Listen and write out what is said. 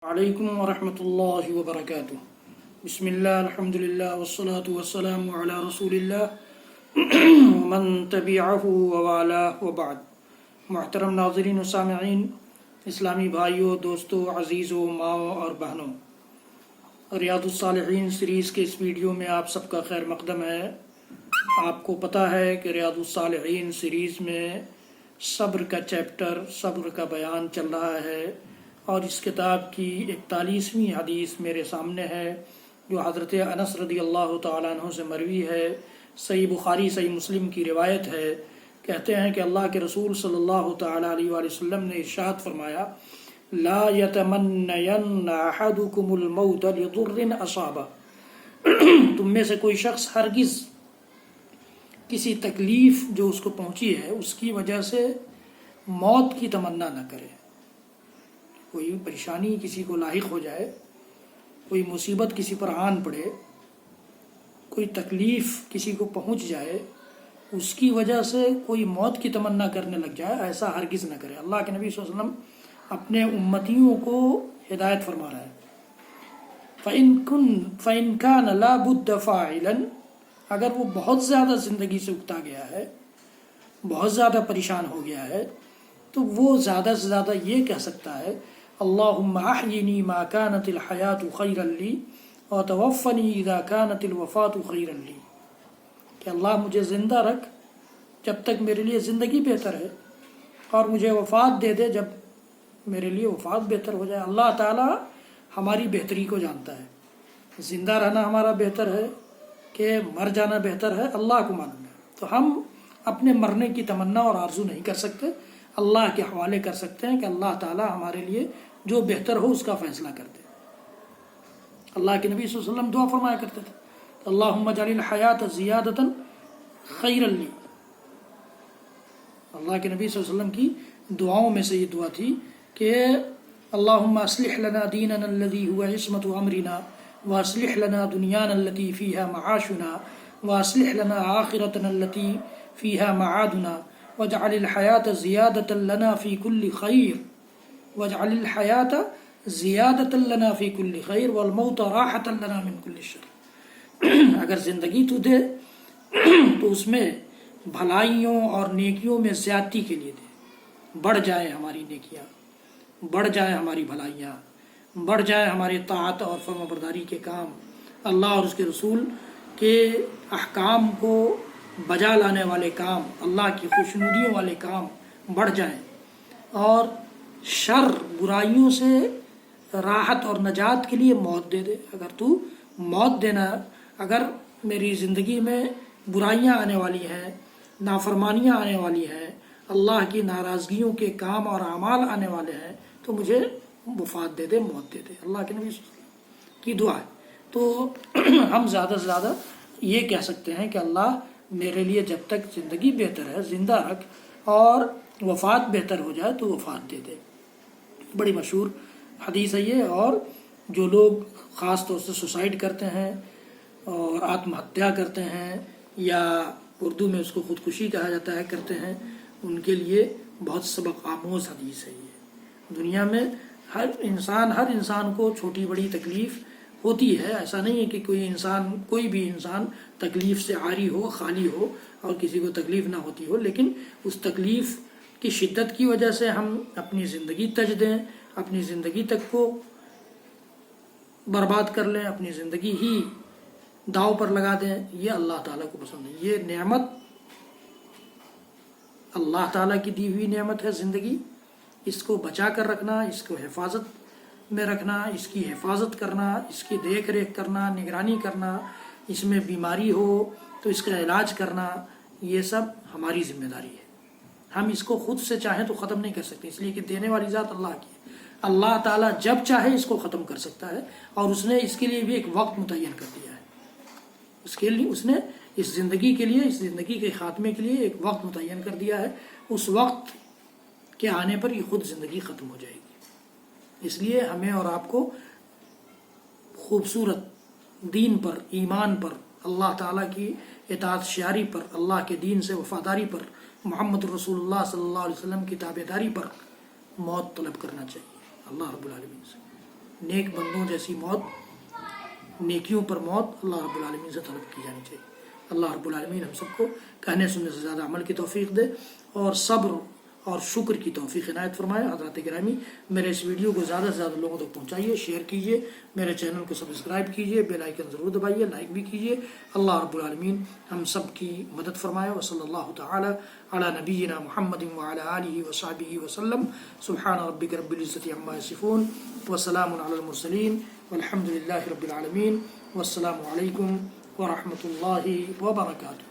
علیکم ورحمۃ اللہ وبرکاتہ۔ بسم اللہ الحمد للہ والصلاة والسلام علی رسول اللہ ومن تبعہ ووالاہ وبعد۔ محترم ناظرین و سامعین، اسلامی بھائیوں، دوستوں، عزیزوں، ماؤں اور بہنوں، ریاض الصالحین سیریز کے اس ویڈیو میں آپ سب کا خیر مقدم ہے۔ آپ کو پتہ ہے کہ ریاض الصالحین سیریز میں صبر کا چیپٹر، صبر کا بیان چل رہا ہے، اور اس کتاب کی 41ویں حدیث میرے سامنے ہے جو حضرت انس رضی اللہ تعالیٰ عنہ سے مروی ہے۔ صحیح بخاری صحیح مسلم کی روایت ہے۔ کہتے ہیں کہ اللہ کے رسول صلی اللہ تعالیٰ علیہ وآلہ وسلم نے ارشاد فرمایا، لا یتمنین احدکم الموت لضر اصابہ، تم میں سے کوئی شخص ہرگز کسی تکلیف جو اس کو پہنچی ہے اس کی وجہ سے موت کی تمنا نہ کرے۔ کوئی پریشانی کسی کو لاحق ہو جائے، کوئی مصیبت کسی پر آن پڑے، کوئی تکلیف کسی کو پہنچ جائے، اس کی وجہ سے کوئی موت کی تمنا کرنے لگ جائے، ایسا ہرگز نہ کرے۔ اللہ کے نبی صلی اللہ علیہ وسلم اپنے امتیوں کو ہدایت فرما رہے ہیں۔ فَإِن كَانَ لَا بُدَّ فَاعِلًا، اگر وہ بہت زیادہ زندگی سے اکتا گیا ہے، بہت زیادہ پریشان ہو گیا ہے، تو وہ زیادہ سے زیادہ یہ کہہ سکتا ہے، اللہم احیینی ما کانت الحیات خیرا لی وتوفنی اذا کانت الوفات خیرا لی، کہ اللہ مجھے زندہ رکھ جب تک میرے لیے زندگی بہتر ہے، اور مجھے وفات دے دے جب میرے لیے وفات بہتر ہو جائے۔ اللہ تعالی ہماری بہتری کو جانتا ہے، زندہ رہنا ہمارا بہتر ہے کہ مر جانا بہتر ہے، اللہ کو معلوم ہے۔ تو ہم اپنے مرنے کی تمنا اور آرزو نہیں کر سکتے، اللہ کے حوالے کر سکتے ہیں کہ اللہ تعالی ہمارے لیے جو بہتر ہو اس کا فیصلہ کر دے۔ اللہ کے نبی صلی اللہ علیہ وسلم دعا فرمایا کرتے تھے، اللہم اجعل الحیات زیادۃ خیرا لی۔ اللہ کے نبی صلی اللہ علیہ وسلم کی دعاؤں میں سے یہ دعا تھی کہ اللہم اصلح لنا دیننا الذی هو عصمت امرنا واصلح لنا دنیانا التي فیها معاشنا واصلح لنا آخرتنا التي فیها معادنا واجعل الحیات زیادۃ لنا فی کل خیر واجعل الحیات زیادۃ لنا فی کل خیر والموت راحۃ لنا من کل شر۔ اگر زندگی تو دے تو اس میں بھلائیوں اور نیکیوں میں زیادتی کے لیے دے، بڑھ جائے ہماری نیکیاں، بڑھ جائے ہماری بھلائیاں، بڑھ جائے ہمارے طاعت اور فرما برداری کے کام، اللہ اور اس کے رسول کے احکام کو بجا لانے والے کام، اللہ کی خوشنودیوں والے کام بڑھ جائیں، اور شر برائیوں سے راحت اور نجات کے لیے موت دے دے۔ اگر تو موت دینا، اگر میری زندگی میں برائیاں آنے والی ہیں، نافرمانیاں آنے والی ہیں، اللہ کی ناراضگیوں کے کام اور اعمال آنے والے ہیں، تو مجھے وفات دے دے، موت دے دے۔ اللہ کے نبی صلی اللہ علیہ وسلم کی دعا ہے۔ تو ہم زیادہ سے زیادہ یہ کہہ سکتے ہیں کہ اللہ میرے لیے جب تک زندگی بہتر ہے زندہ رکھ، اور وفات بہتر ہو جائے تو وفات دے دے۔ بڑی مشہور حدیث ہے یہ، اور جو لوگ خاص طور سے سوسائڈ کرتے ہیں اور آتم ہتیا کرتے ہیں، یا اردو میں اس کو خودکشی کہا جاتا ہے، کرتے ہیں، ان کے لیے بہت سبق آموز حدیث ہے یہ۔ دنیا میں ہر انسان کو چھوٹی بڑی تکلیف ہوتی ہے، ایسا نہیں ہے کہ کوئی بھی انسان تکلیف سے عاری ہو، خالی ہو، اور کسی کو تکلیف نہ ہوتی ہو، لیکن اس تکلیف کی شدت کی وجہ سے ہم اپنی زندگی تج دیں، اپنی زندگی تک کو برباد کر لیں، اپنی زندگی ہی داؤ پر لگا دیں، یہ اللہ تعالیٰ کو پسند ہے۔ یہ نعمت اللہ تعالیٰ کی دی ہوئی نعمت ہے زندگی، اس کو بچا کر رکھنا، اس کو حفاظت میں رکھنا، اس کی حفاظت کرنا، اس کی دیکھ ریکھ کرنا، نگرانی کرنا، اس میں بیماری ہو تو اس کا علاج کرنا، یہ سب ہماری ذمہ داری ہے۔ ہم اس کو خود سے چاہیں تو ختم نہیں کر سکتے، اس لیے کہ دینے والی ذات اللہ کی ہے۔ اللہ تعالیٰ جب چاہے اس کو ختم کر سکتا ہے، اور اس نے اس کے لیے بھی ایک وقت متعین کر دیا ہے۔ اس کے لیے اس نے اس زندگی کے لیے، اس زندگی کے خاتمے کے لیے ایک وقت متعین کر دیا ہے، اس وقت کے آنے پر یہ خود زندگی ختم ہو جائے گی۔ اس لیے ہمیں اور آپ کو خوبصورت دین پر، ایمان پر، اللہ تعالیٰ کی اطاعت شعاری پر، اللہ کے دین سے وفاداری پر، محمد رسول اللہ صلی اللہ علیہ وسلم کی تابعداری پر موت طلب کرنا چاہیے اللہ رب العالمین سے۔ نیک بندوں جیسی موت، نیکیوں پر موت اللہ رب العالمین سے طلب کی جانی چاہیے۔ اللہ رب العالمین ہم سب کو کہنے سننے سے زیادہ عمل کی توفیق دے اور صبر اور شکر کی توفیق عنایت فرمائے۔ حضرات گرامی، میرے اس ویڈیو کو زیادہ سے زیادہ لوگوں تک پہنچائیے، شیئر کیجیے، میرے چینل کو سبسکرائب کیجیے، بیل آئیکن ضرور دبائیے، لائک بھی کیجیے۔ اللہ رب العالمین ہم سب کی مدد فرمائے۔ وصلی اللہ تعالی علی نبینا محمد وعلی آلہ وصحبہ وسلم۔ سبحان ربک رب العزۃ عما یصفون وسلام علی المرسلین والحمد للہ رب العالمین۔ والسلام علیکم ورحمۃ اللہ وبرکاتہ۔